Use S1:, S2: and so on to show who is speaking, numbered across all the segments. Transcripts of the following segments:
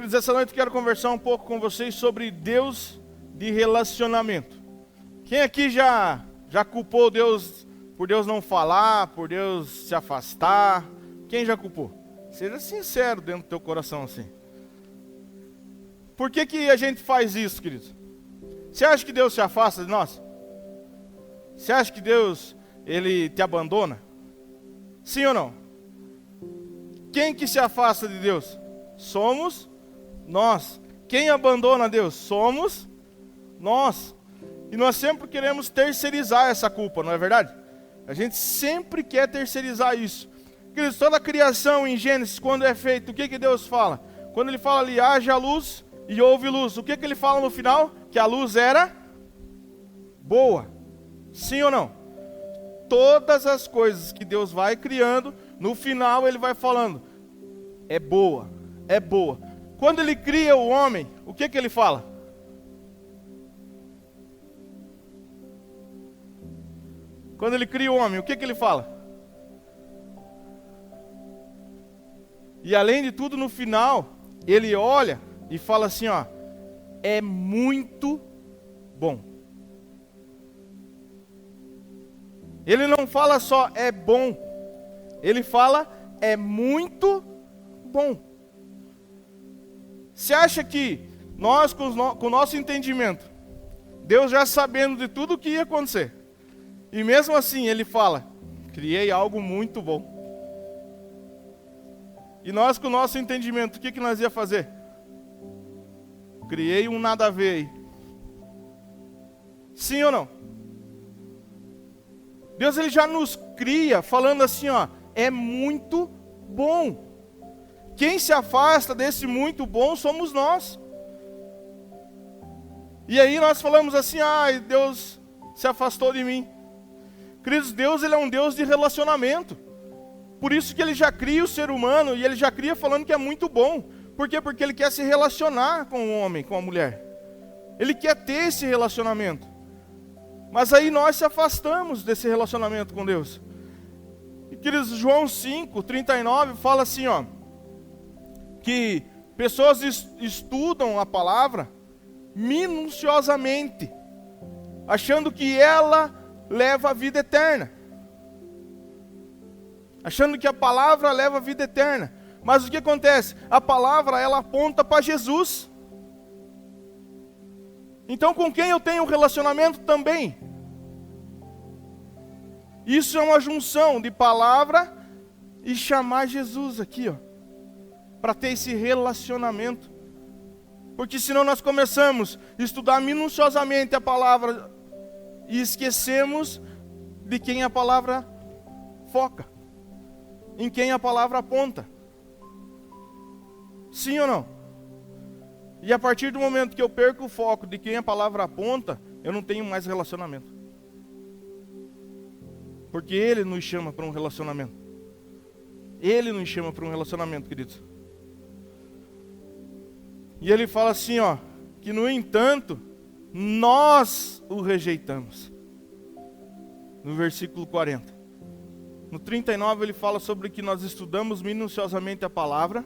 S1: Queridos, essa noite eu quero conversar um pouco com vocês sobre Deus de relacionamento. Quem aqui já culpou Deus por Deus não falar, por Deus se afastar? Quem já culpou? Seja sincero dentro do teu coração assim. Por que a gente faz isso, queridos? Você acha que Deus se afasta de nós? Você acha que Deus, Ele te abandona? Sim ou não? Quem que se afasta de Deus? Somos nós. Quem abandona Deus? Somos nós. E nós sempre queremos terceirizar essa culpa, não é verdade? A gente sempre quer terceirizar isso. Queridos, toda a criação em Gênesis, quando é feito, o que Deus fala? Quando Ele fala ali, haja luz e houve luz, o que Ele fala no final? Que a luz era boa. Sim ou não? Todas as coisas que Deus vai criando, no final Ele vai falando, é boa, é boa. Quando Ele cria o homem, o que Ele fala? Quando Ele cria o homem, o que Ele fala? E além de tudo, no final, Ele olha e fala assim, ó, é muito bom. Ele não fala só é bom, Ele fala é muito bom. Você acha que nós, com o nosso entendimento, Deus já sabendo de tudo o que ia acontecer, e mesmo assim Ele fala, criei algo muito bom. E nós, com o nosso entendimento, o que nós ia fazer? Criei um nada a ver aí. Sim ou não? Deus, Ele já nos cria falando assim, ó, é muito bom. Quem se afasta desse muito bom somos nós. E aí nós falamos assim, ai, Deus se afastou de mim. Queridos, Deus, Ele é um Deus de relacionamento. Por isso que Ele já cria o ser humano e Ele já cria falando que é muito bom. Por quê? Porque Ele quer se relacionar com o homem, com a mulher. Ele quer ter esse relacionamento. Mas aí nós se afastamos desse relacionamento com Deus. E queridos, João 5:39 fala assim, ó, que pessoas estudam a palavra minuciosamente, achando que ela leva a vida eterna. Achando que a palavra leva a vida eterna. Mas o que acontece? A palavra, ela aponta para Jesus. Então, com quem eu tenho um relacionamento também? Isso é uma junção de palavra e chamar Jesus aqui, ó, para ter esse relacionamento. Porque senão nós começamos a estudar minuciosamente a palavra e esquecemos de quem a palavra foca, em quem a palavra aponta. Sim ou não? E a partir do momento que eu perco o foco de quem a palavra aponta, eu não tenho mais relacionamento. Porque Ele nos chama para um relacionamento. Ele nos chama para um relacionamento, queridos. E Ele fala assim, ó, que no entanto, nós o rejeitamos. No versículo 40. No 39 Ele fala sobre que nós estudamos minuciosamente a palavra,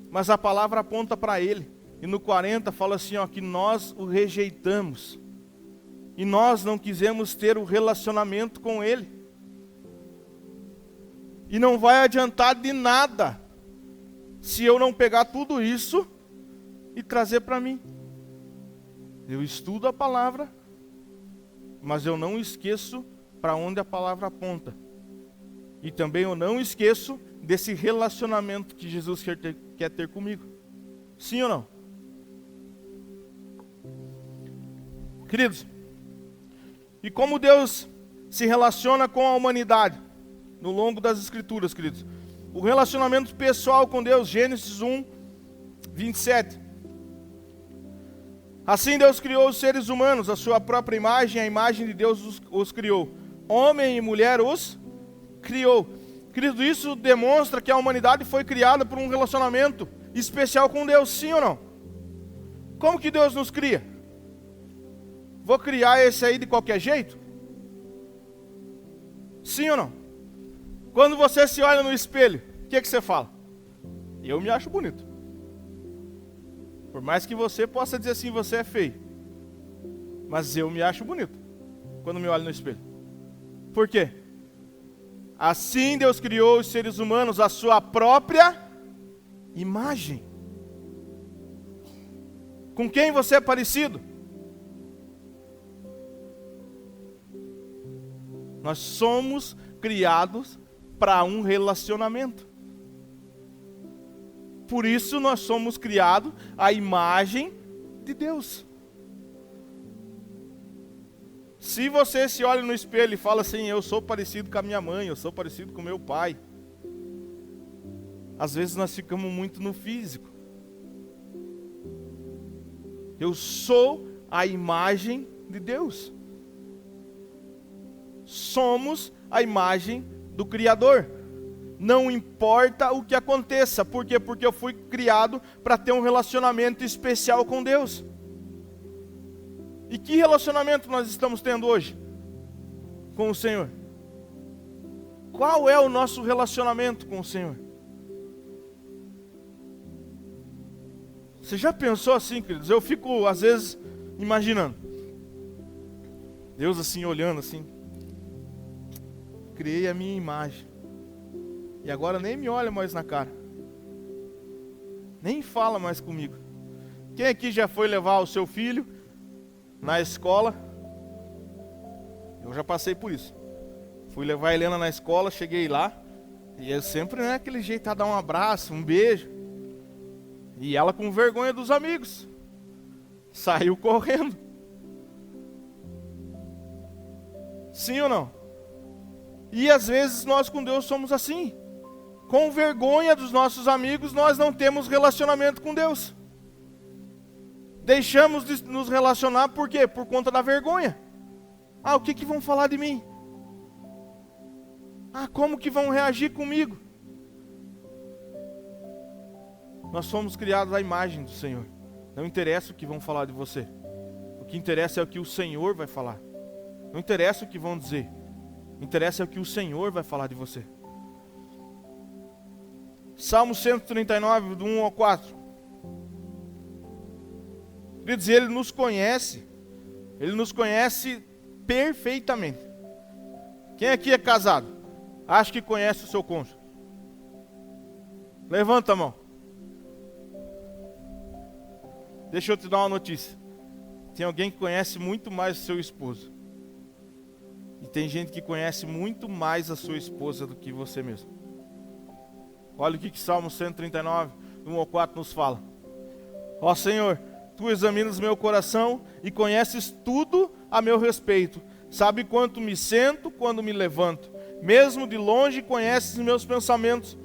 S1: mas a palavra aponta para Ele. E no 40 fala assim, ó, que nós o rejeitamos. E nós não quisemos ter o relacionamento com Ele. E não vai adiantar de nada se eu não pegar tudo isso e trazer para mim. Eu estudo a palavra, mas eu não esqueço para onde a palavra aponta. E também eu não esqueço desse relacionamento que Jesus quer ter comigo. Sim ou não? Queridos, e como Deus se relaciona com a humanidade no longo das Escrituras, queridos? O relacionamento pessoal com Deus, Gênesis 1:27. Assim Deus criou os seres humanos, a sua própria imagem, a imagem de Deus os criou. Homem e mulher os criou. Querido, isso demonstra que a humanidade foi criada por um relacionamento especial com Deus, sim ou não? Como que Deus nos cria? Vou criar esse aí de qualquer jeito? Sim ou não? Quando você se olha no espelho, o que você fala? Eu me acho bonito. Por mais que você possa dizer assim, você é feio. Mas eu me acho bonito quando me olho no espelho. Por quê? Assim Deus criou os seres humanos à sua própria imagem. Com quem você é parecido? Nós somos criados para um relacionamento. Por isso nós somos criados à imagem de Deus. Se você se olha no espelho e fala assim, eu sou parecido com a minha mãe, eu sou parecido com o meu pai. Às vezes nós ficamos muito no físico. Eu sou a imagem de Deus. Somos a imagem do Criador. Não importa o que aconteça. Por quê? Porque eu fui criado para ter um relacionamento especial com Deus. E que relacionamento nós estamos tendo hoje com o Senhor? Qual é o nosso relacionamento com o Senhor? Você já pensou assim, queridos? Eu fico, às vezes, imaginando. Deus assim, olhando assim. Criei a minha imagem. E agora nem me olha mais na cara. Nem fala mais comigo. Quem aqui já foi levar o seu filho na escola? Eu já passei por isso. Fui levar a Helena na escola, cheguei lá. E eu sempre, né, aquele jeito a dar um abraço, um beijo. E ela com vergonha dos amigos. Saiu correndo. Sim ou não? E às vezes nós com Deus somos assim. Com vergonha dos nossos amigos, nós não temos relacionamento com Deus. Deixamos de nos relacionar por quê? Por conta da vergonha. Ah, o que vão falar de mim? Ah, como que vão reagir comigo? Nós fomos criados à imagem do Senhor. Não interessa o que vão falar de você. O que interessa é o que o Senhor vai falar. Não interessa o que vão dizer. O que interessa é o que o Senhor vai falar de você. Salmo 139, do 1 ao 4. Queridos, Ele nos conhece. Ele nos conhece perfeitamente. Quem aqui é casado? Acha que conhece o seu cônjuge? Levanta a mão. Deixa eu te dar uma notícia. Tem alguém que conhece muito mais o seu esposo. E tem gente que conhece muito mais a sua esposa do que você mesmo. Olha o que Salmo 139, 1 ao 4 nos fala. Ó Senhor, Tu examinas meu coração e conheces tudo a meu respeito. Sabe quanto me sento quando me levanto. Mesmo de longe conheces meus pensamentos.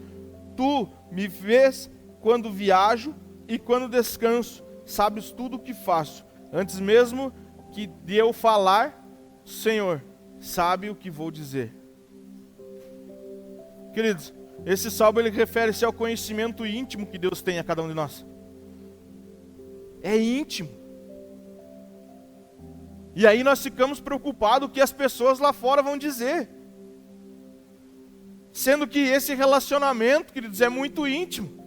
S1: Tu me vês quando viajo e quando descanso. Sabes tudo o que faço. Antes mesmo que de eu falar, Senhor, sabe o que vou dizer. Queridos, esse salmo ele refere-se ao conhecimento íntimo que Deus tem a cada um de nós. É íntimo. E aí nós ficamos preocupados o que as pessoas lá fora vão dizer. Sendo que esse relacionamento, queridos, é muito íntimo.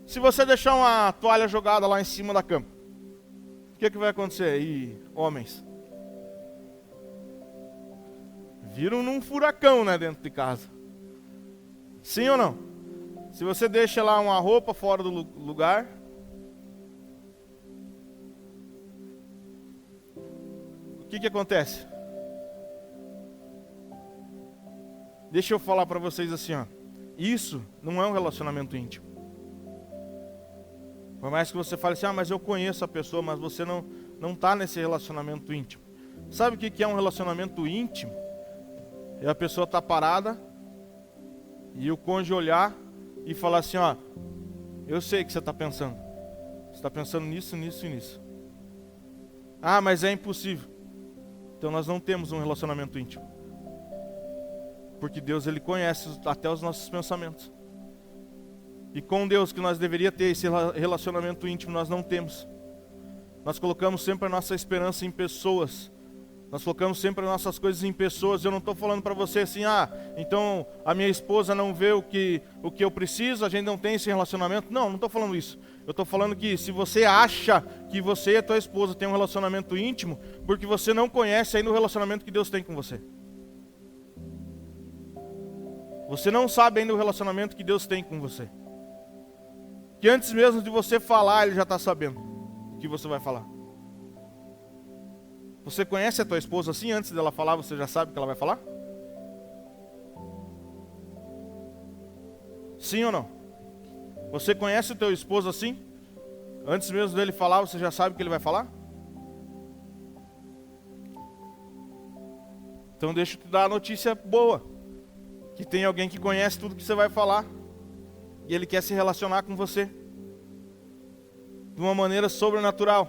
S1: Se você deixar uma toalha jogada lá em cima da cama, o que vai acontecer? E homens viram num furacão, né, dentro de casa. Sim ou não? Se você deixa lá uma roupa fora do lugar, o que acontece? Deixa eu falar para vocês assim, ó. Isso não é um relacionamento íntimo. Por mais que você fale assim, mas eu conheço a pessoa, mas você não está nesse relacionamento íntimo. Sabe o que é um relacionamento íntimo? E a pessoa está parada e o cônjuge olhar e falar assim, ó, eu sei o que você está pensando. Você está pensando nisso, nisso e nisso. Ah, mas é impossível. Então nós não temos um relacionamento íntimo. Porque Deus, Ele conhece até os nossos pensamentos. E com Deus, que nós deveríamos ter esse relacionamento íntimo, nós não temos. Nós colocamos sempre a nossa esperança em pessoas, Nós focamos sempre as nossas coisas em pessoas. Eu não estou falando para você assim, então a minha esposa não vê o que eu preciso, a gente não tem esse relacionamento. Não estou falando isso. Eu estou falando que se você acha que você e a tua esposa têm um relacionamento íntimo, porque você não conhece ainda o relacionamento que Deus tem com você. Você não sabe ainda o relacionamento que Deus tem com você. Que antes mesmo de você falar, Ele já está sabendo o que você vai falar. Você conhece a tua esposa assim? Antes dela falar, você já sabe o que ela vai falar? Sim ou não? Você conhece o teu esposo assim? Antes mesmo dele falar, você já sabe o que ele vai falar? Então deixa eu te dar a notícia boa. Que tem alguém que conhece tudo que você vai falar. E ele quer se relacionar com você. De uma maneira sobrenatural.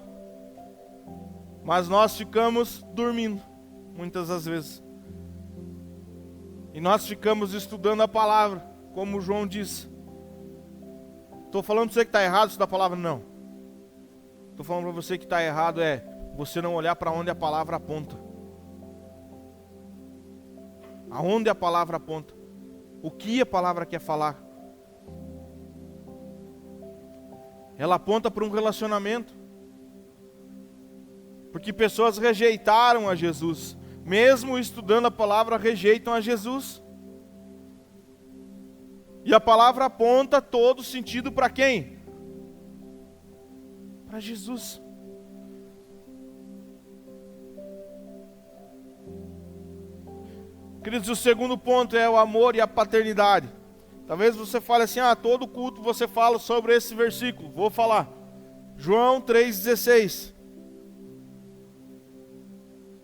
S1: Mas nós ficamos dormindo, muitas das vezes. E nós ficamos estudando a palavra, como João disse. Estou falando para você que está errado isso da palavra? Não. Estou falando para você que está errado você não olhar para onde a palavra aponta. Aonde a palavra aponta. O que a palavra quer falar. Ela aponta para um relacionamento. Porque pessoas rejeitaram a Jesus. Mesmo estudando a palavra, rejeitam a Jesus. E a palavra aponta todo sentido para quem? Para Jesus. Queridos, o segundo ponto é o amor e a paternidade. Talvez você fale assim, todo culto você fala sobre esse versículo. Vou falar. João 3,16.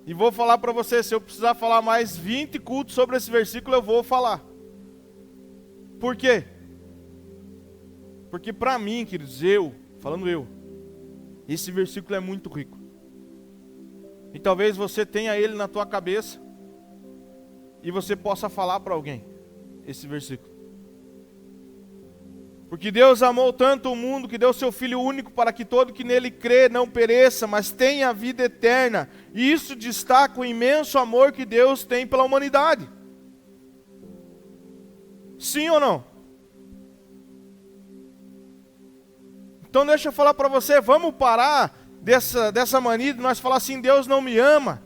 S1: E vou falar para você, se eu precisar falar mais 20 cultos sobre esse versículo, eu vou falar. Por quê? Porque para mim, queridos, falando eu, esse versículo é muito rico. E talvez você tenha ele na tua cabeça e você possa falar para alguém esse versículo. Porque Deus amou tanto o mundo que deu seu Filho único para que todo que nele crê não pereça, mas tenha a vida eterna. E isso destaca o imenso amor que Deus tem pela humanidade. Sim ou não? Então deixa eu falar para você, vamos parar dessa mania de nós falar assim, Deus não me ama.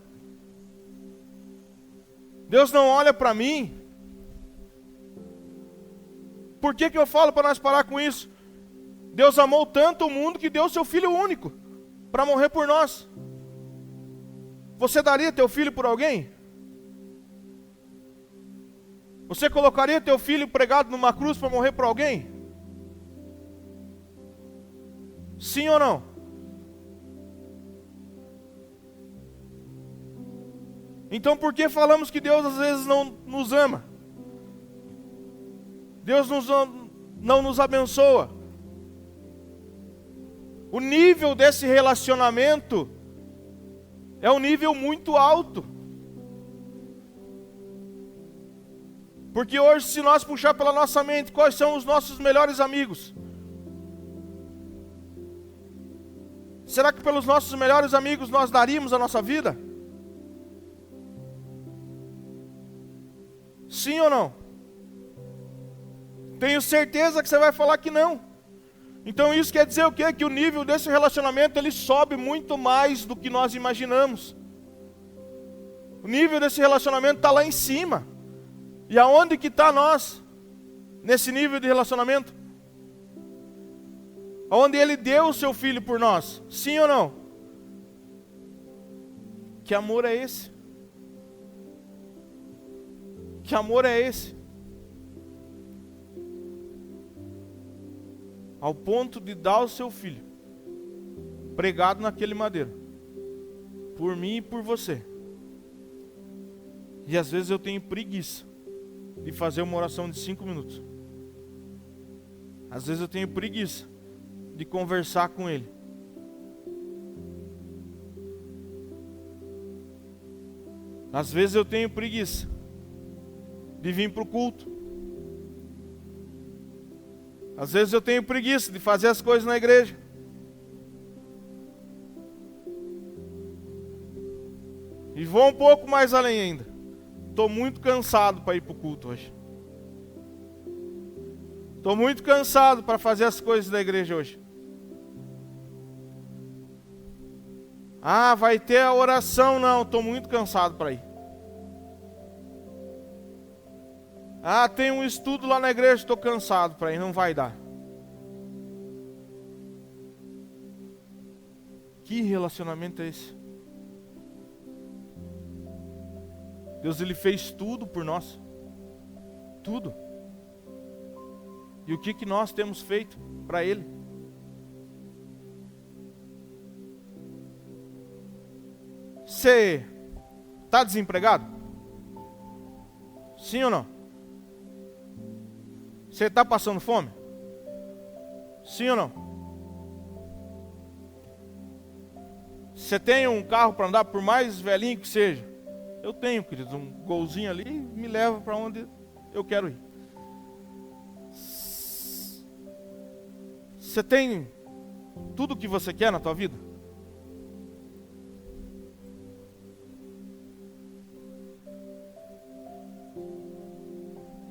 S1: Deus não olha para mim. Por que eu falo para nós parar com isso? Deus amou tanto o mundo que deu seu Filho único para morrer por nós. Você daria teu filho por alguém? Você colocaria teu filho pregado numa cruz para morrer por alguém? Sim ou não? Então por que falamos que Deus às vezes não nos ama? Deus não nos abençoa. O nível desse relacionamento é um nível muito alto. Porque hoje, se nós puxar pela nossa mente, quais são os nossos melhores amigos? Será que pelos nossos melhores amigos nós daríamos a nossa vida? Sim ou não? Tenho certeza que você vai falar que não. Então isso quer dizer o quê? Que o nível desse relacionamento ele sobe muito mais do que nós imaginamos. O nível desse relacionamento está lá em cima. E aonde que está nós? Nesse nível de relacionamento? Onde Ele deu o seu Filho por nós. Sim ou não? Que amor é esse? Que amor é esse? Ao ponto de dar o seu Filho pregado naquele madeiro, por mim e por você. E às vezes eu tenho preguiça de fazer uma oração de 5 minutos. Às vezes eu tenho preguiça de conversar com Ele. Às vezes eu tenho preguiça de vir para o culto. Às vezes eu tenho preguiça de fazer as coisas na igreja. E vou um pouco mais além ainda. Estou muito cansado para ir para o culto hoje. Estou muito cansado para fazer as coisas da igreja hoje. Ah, vai ter a oração? Não, estou muito cansado para ir. Ah, tem um estudo lá na igreja, estou cansado para ir, não vai dar. Que relacionamento é esse? Deus, Ele fez tudo por nós. Tudo. E o que nós temos feito para Ele? Você está desempregado? Sim ou não? Você está passando fome? Sim ou não? Você tem um carro para andar, por mais velhinho que seja? Eu tenho, queridos, um golzinho ali, me leva para onde eu quero ir. Você tem tudo o que você quer na tua vida?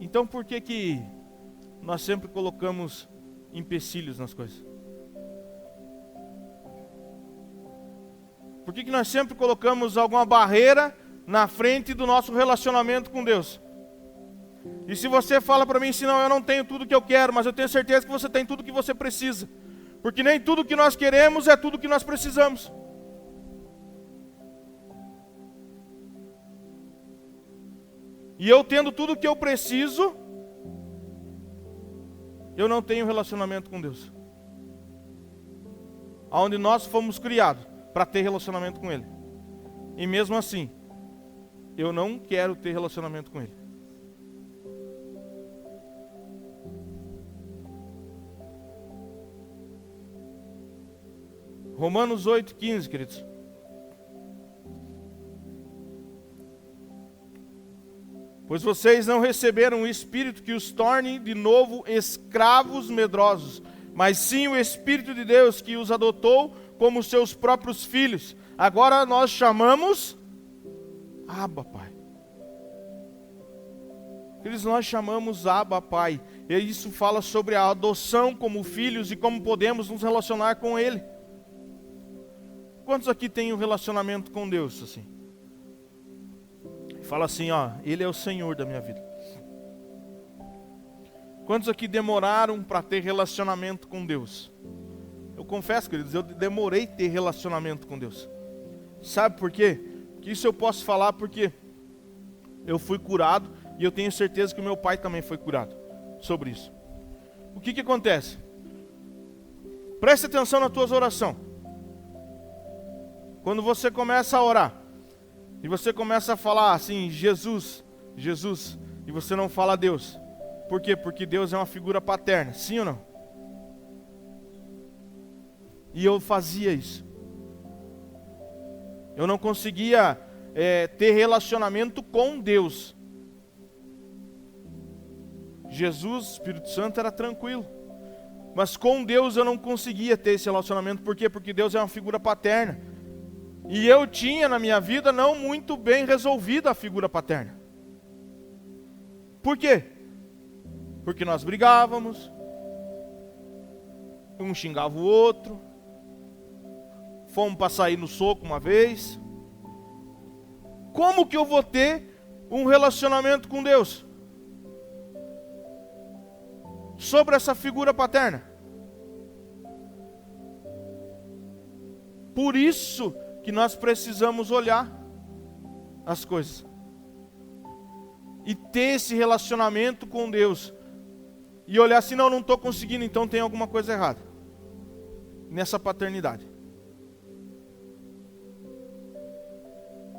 S1: Então por que nós sempre colocamos empecilhos nas coisas? Por que nós sempre colocamos alguma barreira na frente do nosso relacionamento com Deus? E se você fala para mim, senão eu não tenho tudo que eu quero, mas eu tenho certeza que você tem tudo que você precisa. Porque nem tudo que nós queremos é tudo que nós precisamos. E eu tendo tudo que eu preciso, eu não tenho relacionamento com Deus. Onde nós fomos criados para ter relacionamento com Ele. E mesmo assim, eu não quero ter relacionamento com Ele. Romanos 8,15, queridos. Pois vocês não receberam um espírito que os torne de novo escravos medrosos, mas sim o Espírito de Deus que os adotou como seus próprios filhos. Agora nós chamamos Abba, Pai. Eles nós chamamos Abba, Pai. E isso fala sobre a adoção como filhos e como podemos nos relacionar com Ele. Quantos aqui têm um relacionamento com Deus assim? Fala assim, ó, Ele é o Senhor da minha vida. Quantos aqui demoraram para ter relacionamento com Deus? Eu confesso, queridos, eu demorei a ter relacionamento com Deus. Sabe por quê? Porque isso eu posso falar porque eu fui curado e eu tenho certeza que o meu pai também foi curado sobre isso. O que acontece? Preste atenção nas tuas orações. Quando você começa a orar, e você começa a falar assim, Jesus, Jesus, e você não fala Deus. Por quê? Porque Deus é uma figura paterna, sim ou não? E eu fazia isso. Eu não conseguia ter relacionamento com Deus. Jesus, Espírito Santo, era tranquilo. Mas com Deus eu não conseguia ter esse relacionamento. Por quê? Porque Deus é uma figura paterna. E eu tinha na minha vida não muito bem resolvida a figura paterna. Por quê? Porque nós brigávamos, um xingava o outro, fomos para sair no soco uma vez. Como que eu vou ter um relacionamento com Deus? Sobre essa figura paterna. Por isso que nós precisamos olhar as coisas e ter esse relacionamento com Deus e olhar assim, não estou conseguindo, então tem alguma coisa errada nessa paternidade.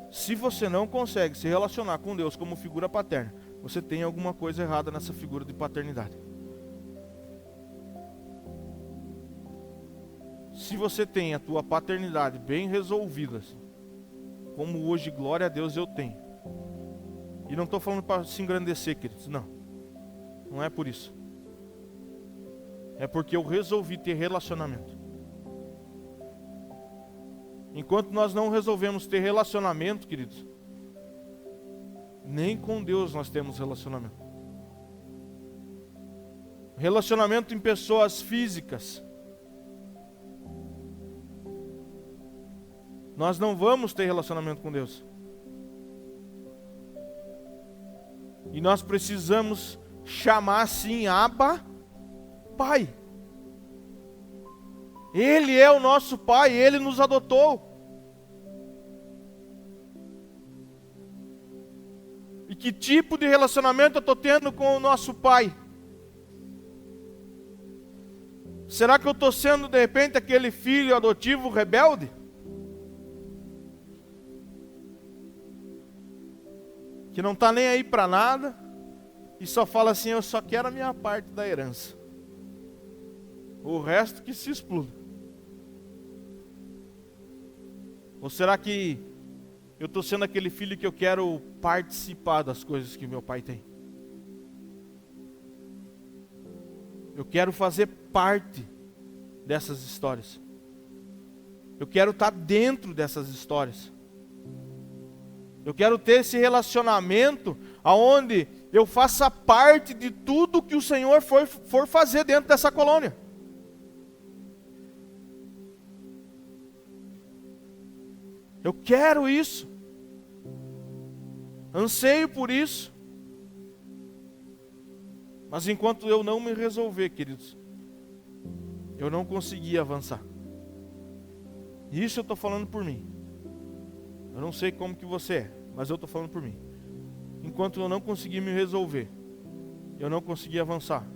S1: Se você não consegue se relacionar com Deus como figura paterna, você tem alguma coisa errada nessa figura de paternidade. Se você tem a tua paternidade bem resolvida, como hoje, glória a Deus, eu tenho. E não estou falando para se engrandecer, queridos, não. Não é por isso. É porque eu resolvi ter relacionamento. Enquanto nós não resolvemos ter relacionamento, queridos, nem com Deus nós temos relacionamento. Relacionamento em pessoas físicas. Nós não vamos ter relacionamento com Deus. E nós precisamos chamar assim, Abba, Pai. Ele é o nosso Pai, Ele nos adotou. E que tipo de relacionamento eu estou tendo com o nosso Pai? Será que eu estou sendo de repente aquele filho adotivo rebelde? Que não está nem aí para nada e só fala assim, eu só quero a minha parte da herança. O resto que se exploda. Ou será que eu estou sendo aquele filho que eu quero participar das coisas que meu pai tem? Eu quero fazer parte dessas histórias. Eu quero estar dentro dessas histórias. Eu quero ter esse relacionamento onde eu faça parte de tudo que o Senhor for fazer dentro dessa colônia. Eu quero isso. Anseio por isso. Mas enquanto eu não me resolver, queridos, eu não consegui avançar. Isso eu estou falando por mim. Eu não sei como que você é, mas eu estou falando por mim. Enquanto eu não conseguir me resolver, eu não consegui avançar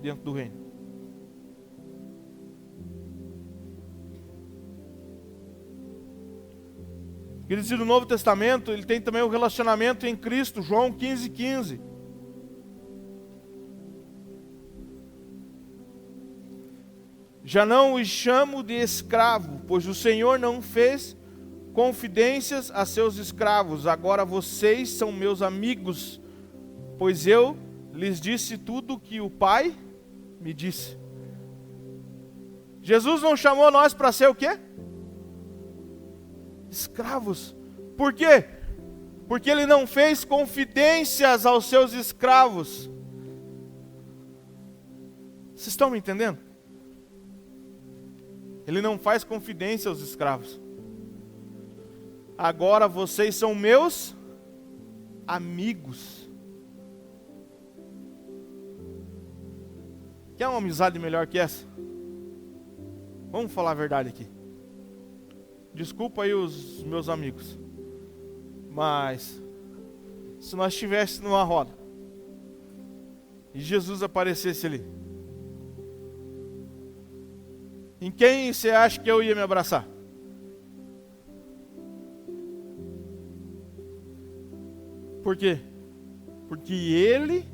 S1: dentro do reino. Queridos, no Novo Testamento, ele tem também o relacionamento em Cristo, João 15:15. Já não os chamo de escravo, pois o Senhor não fez confidências a seus escravos. Agora vocês são meus amigos, pois eu lhes disse tudo o que o Pai me disse. Jesus não chamou nós para ser o quê? Escravos. Por quê? Porque ele não fez confidências aos seus escravos. Vocês estão me entendendo? Ele não faz confidência aos escravos. Agora vocês são meus amigos. Quer uma amizade melhor que essa? Vamos falar a verdade aqui. Desculpa aí os meus amigos, mas se nós estivéssemos numa roda e Jesus aparecesse ali, em quem você acha que eu ia me abraçar? Por quê? Porque ele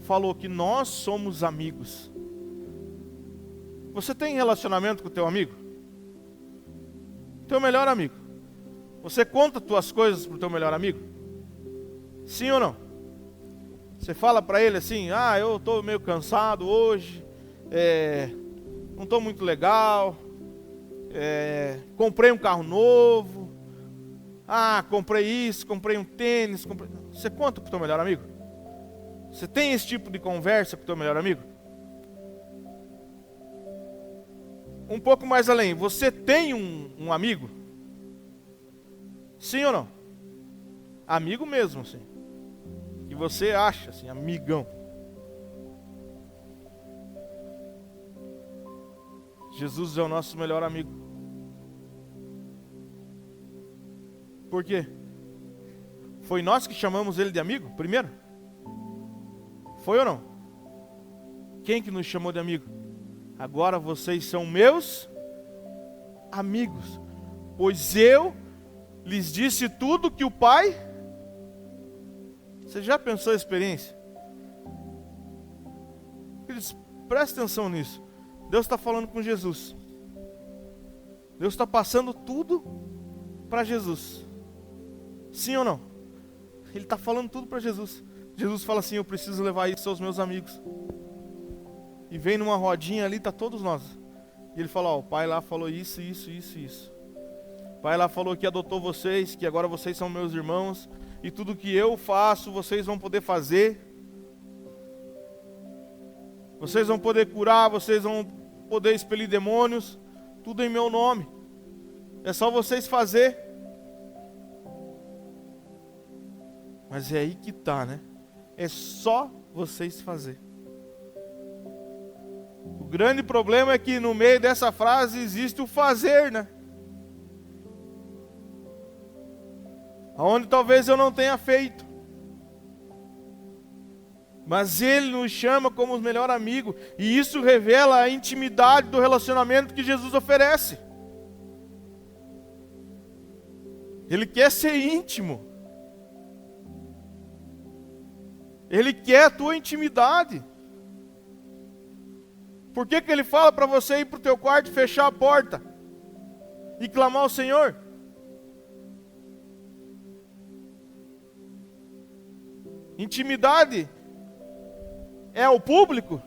S1: falou que nós somos amigos. Você tem relacionamento com o teu amigo? Teu melhor amigo. Você conta tuas coisas pro teu melhor amigo? Sim ou não? Você fala para ele assim, eu estou meio cansado hoje, não estou muito legal, comprei um carro novo, comprei isso, comprei um tênis, Você conta pro teu melhor amigo? Você tem esse tipo de conversa com o teu melhor amigo? Um pouco mais além, você tem um amigo? Sim ou não? Amigo mesmo, assim. Que você acha, assim, amigão. Jesus é o nosso melhor amigo. Por quê? Foi nós que chamamos ele de amigo, primeiro? Foi ou não? Quem que nos chamou de amigo? Agora vocês são meus amigos, pois eu lhes disse tudo que o Pai... Você já pensou a experiência? Eles, presta atenção nisso. Deus está falando com Jesus. Deus está passando tudo para Jesus. Sim ou não? Ele está falando tudo para Jesus. Jesus fala assim, eu preciso levar isso aos meus amigos. E vem numa rodinha ali, está todos nós. E ele fala, o pai lá falou isso, isso, isso, isso. O Pai lá falou que adotou vocês, que agora vocês são meus irmãos, e tudo que eu faço, vocês vão poder fazer. Vocês vão poder curar, vocês vão poder expelir demônios, tudo em meu nome. É só vocês fazer. Mas é aí que tá, né? É só vocês fazer. O grande problema é que no meio dessa frase existe o fazer, né? Onde talvez eu não tenha feito. Mas Ele nos chama como os melhores amigos. E isso revela a intimidade do relacionamento que Jesus oferece. Ele quer ser íntimo. Ele quer a tua intimidade. Por que Ele fala para você ir para o teu quarto, fechar a porta e clamar ao Senhor? Intimidade é o público?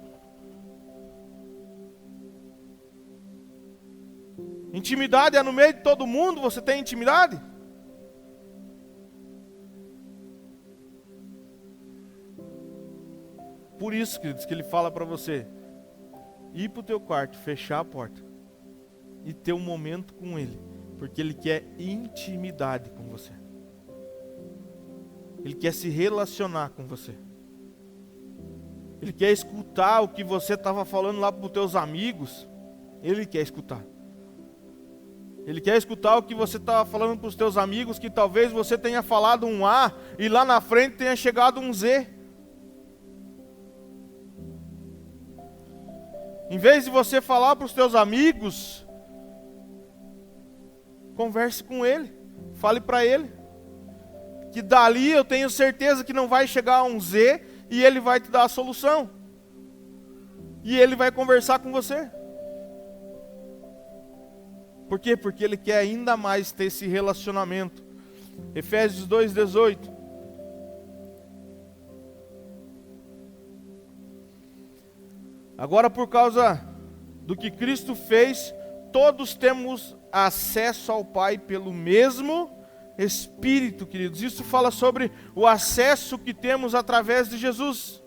S1: Intimidade é no meio de todo mundo? Você tem intimidade? Por isso, queridos, que Ele fala para você ir para o teu quarto, fechar a porta e ter um momento com Ele, porque Ele quer intimidade com você. Ele quer se relacionar com você. Ele quer escutar o que você estava falando lá para os teus amigos. Ele quer escutar. Ele quer escutar o que você estava falando para os teus amigos, que talvez você tenha falado um A e lá na frente tenha chegado um Z. Em vez de você falar para os teus amigos, converse com Ele. Fale para Ele. Que dali eu tenho certeza que não vai chegar a um Z e Ele vai te dar a solução. E Ele vai conversar com você. Por quê? Porque Ele quer ainda mais ter esse relacionamento. Efésios 2:18. Agora, por causa do que Cristo fez, todos temos acesso ao Pai pelo mesmo Espírito, queridos. Isso fala sobre o acesso que temos através de Jesus.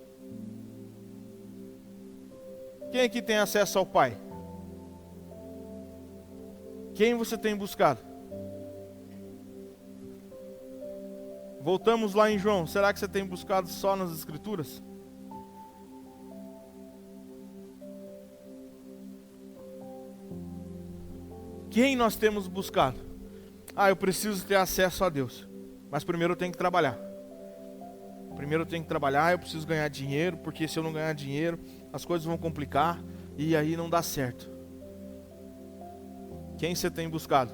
S1: Quem aqui tem acesso ao Pai? Quem você tem buscado? Voltamos lá em João. Será que você tem buscado só nas Escrituras? Quem nós temos buscado? Eu preciso ter acesso a Deus. Mas primeiro eu tenho que trabalhar. Eu preciso ganhar dinheiro, porque se eu não ganhar dinheiro, as coisas vão complicar e aí não dá certo. Quem você tem buscado?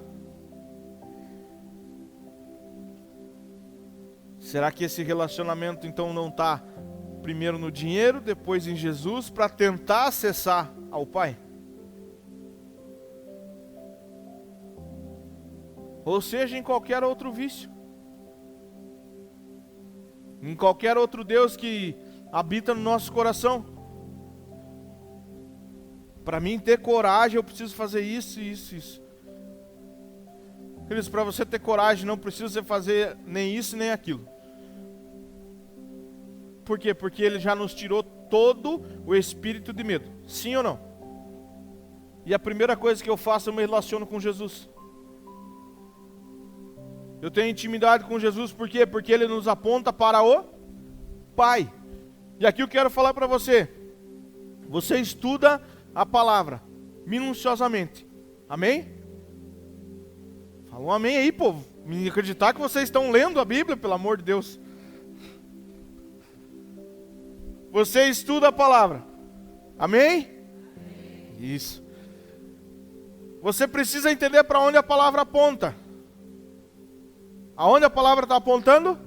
S1: Será que esse relacionamento então não está primeiro no dinheiro, depois em Jesus, para tentar acessar ao Pai? Ou seja, em qualquer outro vício, em qualquer outro Deus que habita no nosso coração. Para mim ter coragem, eu preciso fazer isso, isso, isso. Queridos, para você ter coragem, não precisa você fazer nem isso, nem aquilo. Por quê? Porque Ele já nos tirou todo o espírito de medo. Sim ou não? E a primeira coisa que eu faço, eu me relaciono com Jesus. Eu tenho intimidade com Jesus, por quê? Porque Ele nos aponta para o Pai. E aqui eu quero falar para você. Você estuda a palavra minuciosamente. Amém? Fala um amém aí, povo. Me acreditar que vocês estão lendo a Bíblia, pelo amor de Deus. Você estuda a palavra. Amém? Isso. Você precisa entender para onde a palavra aponta. Aonde a palavra está apontando?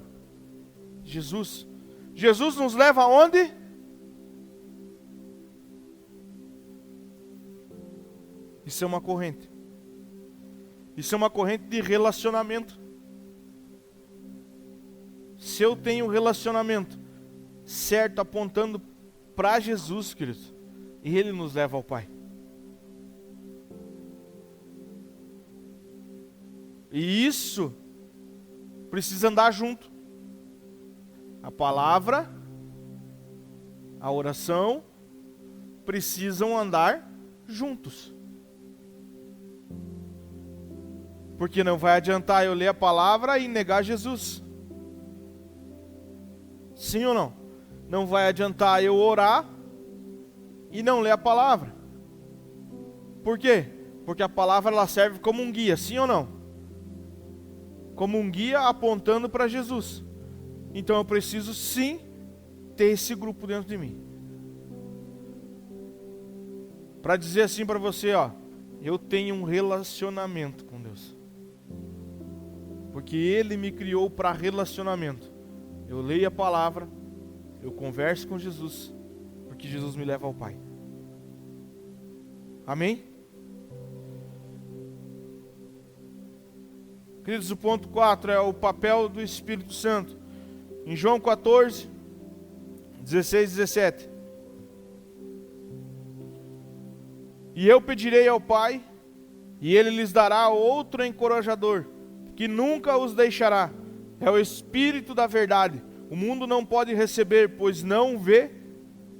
S1: Jesus. Jesus nos leva aonde? Isso é uma corrente. Isso é uma corrente de relacionamento. Se eu tenho relacionamento certo apontando para Jesus, queridos, e Ele nos leva ao Pai. E isso precisa andar junto. A palavra, a oração, precisam andar juntos. Porque não vai adiantar eu ler a palavra e negar Jesus. Sim ou não? Não vai adiantar eu orar e não ler a palavra. Por quê? Porque a palavra ela serve como um guia, sim ou não? Como um guia apontando para Jesus. Então eu preciso sim ter esse grupo dentro de mim. Para dizer assim para você, ó, eu tenho um relacionamento com Deus. Porque Ele me criou para relacionamento. Eu leio a palavra, eu converso com Jesus, porque Jesus me leva ao Pai. Amém? Queridos, o ponto 4 é o papel do Espírito Santo. Em João 14, 16 e 17. E eu pedirei ao Pai, e Ele lhes dará outro encorajador, que nunca os deixará. É o Espírito da verdade. O mundo não pode receber, pois não o vê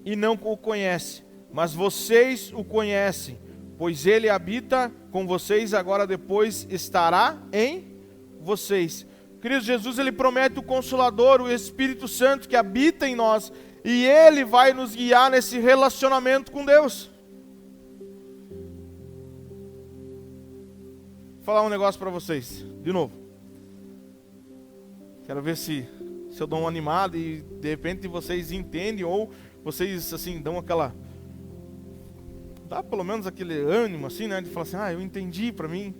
S1: e não o conhece. Mas vocês o conhecem, pois Ele habita com vocês, agora depois estará em vocês. Queridos, Jesus ele promete o Consolador, o Espírito Santo que habita em nós, e Ele vai nos guiar nesse relacionamento com Deus. Vou falar um negócio para vocês, de novo. Quero ver se eu dou uma animada e de repente vocês entendem, ou vocês assim dão aquela... dá pelo menos aquele ânimo assim, né? De falar assim, eu entendi para mim.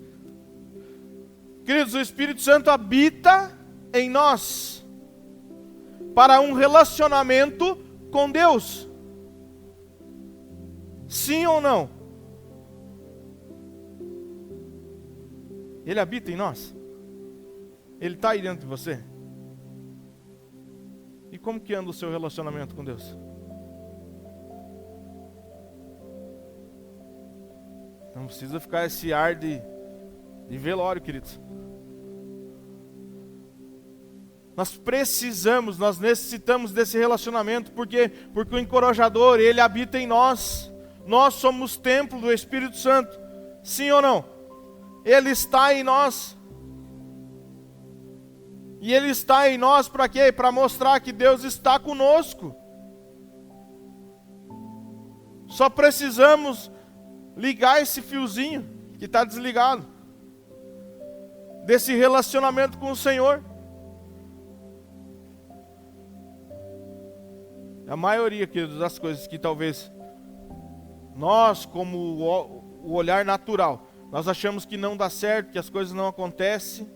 S1: Queridos, o Espírito Santo habita em nós para um relacionamento com Deus. Sim ou não? Ele habita em nós? Ele está aí dentro de você? E como que anda o seu relacionamento com Deus? Não precisa ficar esse ar de velório, queridos. Nós necessitamos desse relacionamento, porque o encorajador, ele habita em nós. Nós somos templo do Espírito Santo. Sim ou não? Ele está em nós. E Ele está em nós para quê? Para mostrar que Deus está conosco. Só precisamos ligar esse fiozinho que está desligado, desse relacionamento com o Senhor. A maioria, queridos, das coisas que talvez nós, como o olhar natural, nós achamos que não dá certo, que as coisas não acontecem,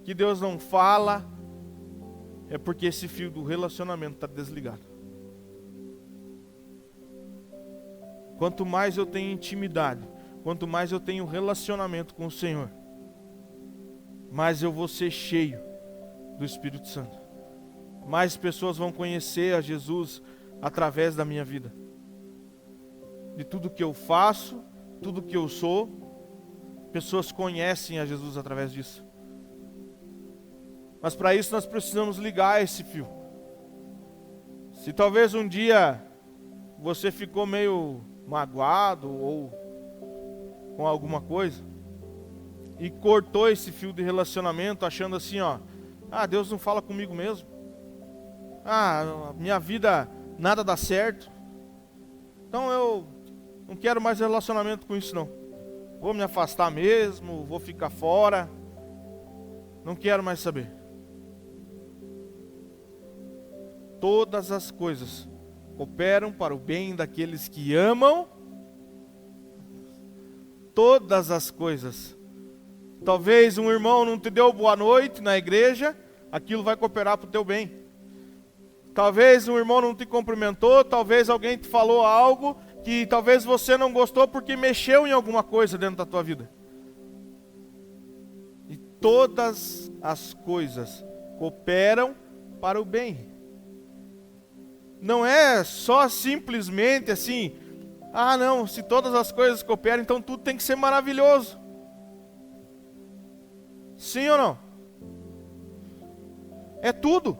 S1: que Deus não fala, é porque esse fio do relacionamento está desligado. Quanto mais eu tenho intimidade, quanto mais eu tenho relacionamento com o Senhor, mais eu vou ser cheio do Espírito Santo. Mais pessoas vão conhecer a Jesus através da minha vida. De tudo que eu faço, tudo que eu sou, pessoas conhecem a Jesus através disso. Mas para isso nós precisamos ligar esse fio. Se talvez um dia você ficou meio magoado ou com alguma coisa e cortou esse fio de relacionamento achando assim, Deus não fala comigo mesmo. Minha vida nada dá certo. Então eu não quero mais relacionamento com isso não. Vou me afastar mesmo, vou ficar fora. Não quero mais saber. Todas as coisas cooperam para o bem daqueles que amam. Todas as coisas. Talvez um irmão não te deu boa noite na igreja, aquilo vai cooperar para o teu bem. Talvez um irmão não te cumprimentou, talvez alguém te falou algo que talvez você não gostou porque mexeu em alguma coisa dentro da tua vida. E todas as coisas cooperam para o bem. Não é só simplesmente assim, não, se todas as coisas cooperam, então tudo tem que ser maravilhoso. Sim ou não? É tudo.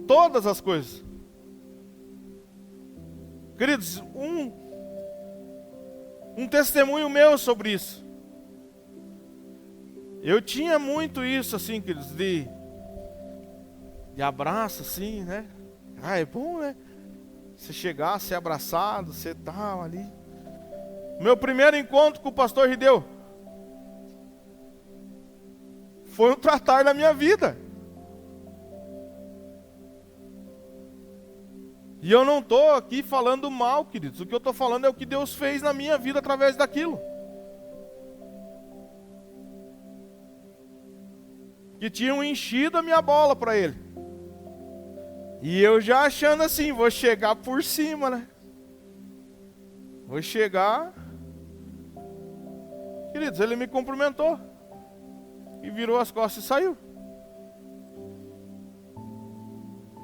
S1: Todas as coisas. Queridos, um testemunho meu sobre isso. Eu tinha muito isso, assim, queridos, de abraço, assim, né? Ah, é bom, né? Você chegar, ser abraçado, você tal ali. Meu primeiro encontro com o pastor Rideu foi um tratar da minha vida. E eu não estou aqui falando mal, queridos. O que eu estou falando é o que Deus fez na minha vida através daquilo. Que tinham enchido a minha bola para Ele. E eu já achando assim, vou chegar por cima, né? Vou chegar. Queridos, Ele me cumprimentou. E virou as costas e saiu.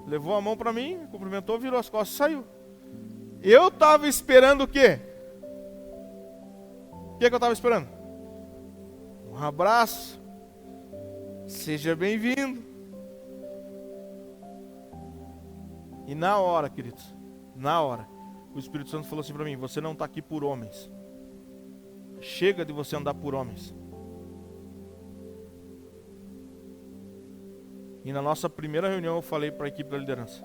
S1: Levou a mão para mim, me cumprimentou, virou as costas e saiu. Eu estava esperando o quê? O que eu estava esperando? Um abraço. Seja bem-vindo. E na hora, queridos, na hora, o Espírito Santo falou assim para mim: você não está aqui por homens. Chega de você andar por homens. E na nossa primeira reunião eu falei para a equipe da liderança: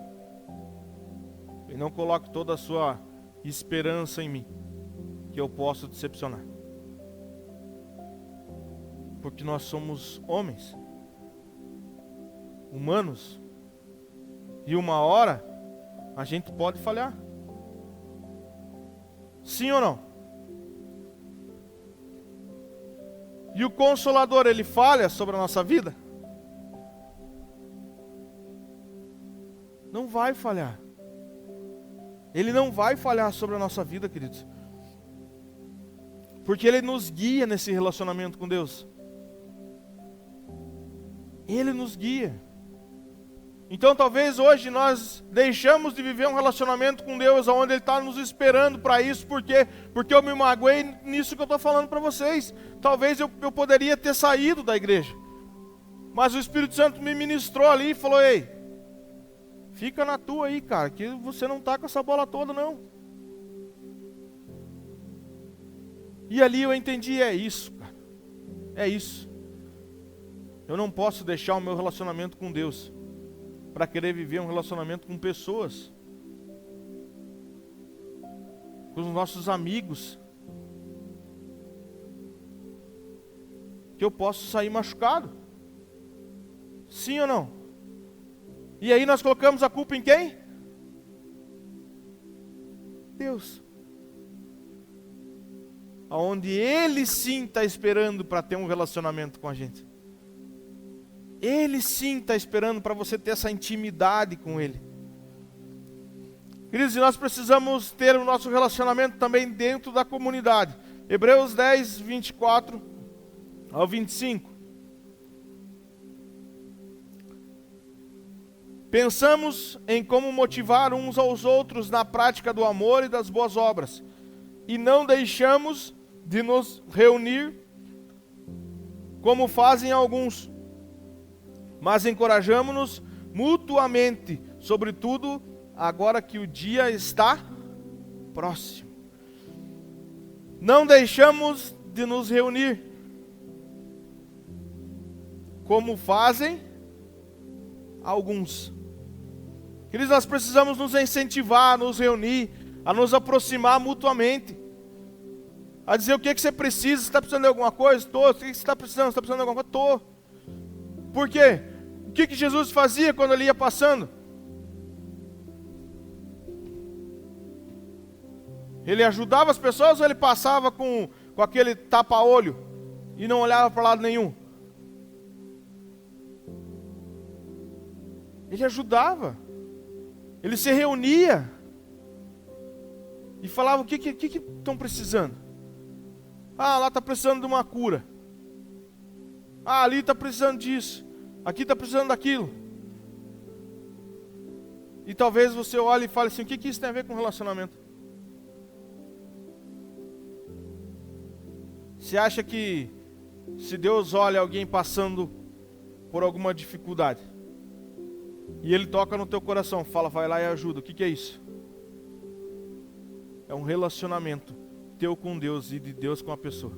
S1: e não coloque toda a sua esperança em mim, que eu posso decepcionar. Porque nós somos homens, humanos, e uma hora a gente pode falhar. Sim ou não? E o Consolador, ele falha sobre a nossa vida? Não vai falhar. Ele não vai falhar sobre a nossa vida, queridos. Porque Ele nos guia nesse relacionamento com Deus. Ele nos guia. Então talvez hoje nós deixamos de viver um relacionamento com Deus, onde Ele está nos esperando para isso. Por quê? Porque eu me magoei nisso que eu estou falando para vocês. Talvez eu poderia ter saído da igreja. Mas o Espírito Santo me ministrou ali e falou: ei, fica na tua aí, cara, que você não está com essa bola toda, não. E ali eu entendi, é isso, cara. É isso. Eu não posso deixar o meu relacionamento com Deus para querer viver um relacionamento com pessoas, com os nossos amigos, que eu posso sair machucado. Sim ou não? E aí nós colocamos a culpa em quem? Deus. Aonde Ele sim está esperando para ter um relacionamento com a gente. Ele sim está esperando para você ter essa intimidade com Ele. Queridos, e nós precisamos ter o nosso relacionamento também dentro da comunidade. Hebreus 10, 24 ao 25. Pensamos em como motivar uns aos outros na prática do amor e das boas obras, e não deixamos de nos reunir como fazem alguns, mas encorajamo-nos mutuamente, sobretudo agora que o dia está próximo. Não deixamos de nos reunir como fazem alguns. Queridos, nós precisamos nos incentivar, a nos reunir, a nos aproximar mutuamente, a dizer o que você precisa. Você está precisando de alguma coisa? Estou. O que você está precisando? Você está precisando de alguma coisa? Estou. Por quê? O que Jesus fazia quando Ele ia passando? Ele ajudava as pessoas ou Ele passava com aquele tapa-olho e não olhava para lado nenhum? Ele ajudava. Ele se reunia e falava o que estão precisando. Ah, lá está precisando de uma cura. Ah, ali está precisando disso. Aqui está precisando daquilo. E talvez você olhe e fale assim: o que isso tem a ver com relacionamento? Você acha que se Deus olha alguém passando por alguma dificuldade, e Ele toca no teu coração, fala, vai lá e ajuda, o que é isso? É um relacionamento teu com Deus e de Deus com a pessoa.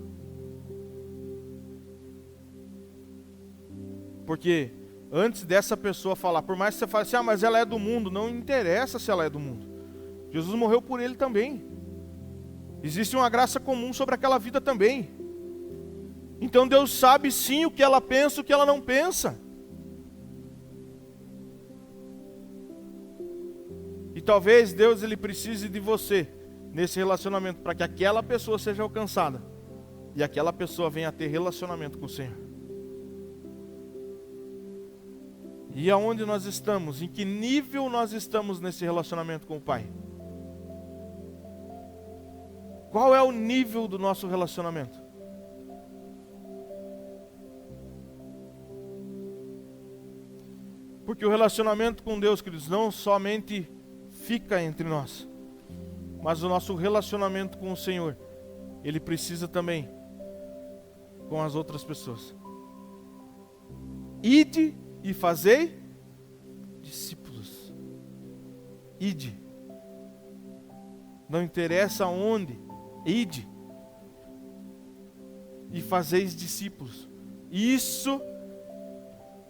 S1: Porque antes dessa pessoa falar, por mais que você fale assim, mas ela é do mundo, não interessa se ela é do mundo. Jesus morreu por ele também. Existe uma graça comum sobre aquela vida também. Então Deus sabe sim o que ela pensa, o que ela não pensa. E talvez Deus ele precise de você nesse relacionamento para que aquela pessoa seja alcançada e aquela pessoa venha a ter relacionamento com o Senhor. E aonde nós estamos? Em que nível nós estamos nesse relacionamento com o Pai? Qual é o nível do nosso relacionamento? Porque o relacionamento com Deus, queridos, não somente fica entre nós, mas o nosso relacionamento com o Senhor, ele precisa também com as outras pessoas. Ide e fazei discípulos. Ide. Não interessa onde, ide. E fazeis discípulos. Isso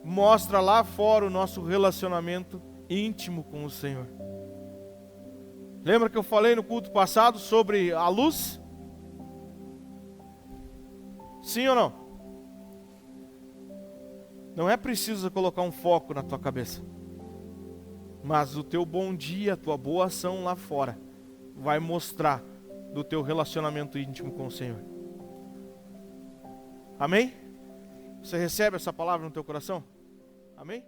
S1: mostra lá fora o nosso relacionamento íntimo com o Senhor. Lembra que eu falei no culto passado sobre a luz? Sim ou não? Não é preciso colocar um foco na tua cabeça. Mas o teu bom dia, a tua boa ação lá fora vai mostrar do teu relacionamento íntimo com o Senhor. Amém? Você recebe essa palavra no teu coração? Amém?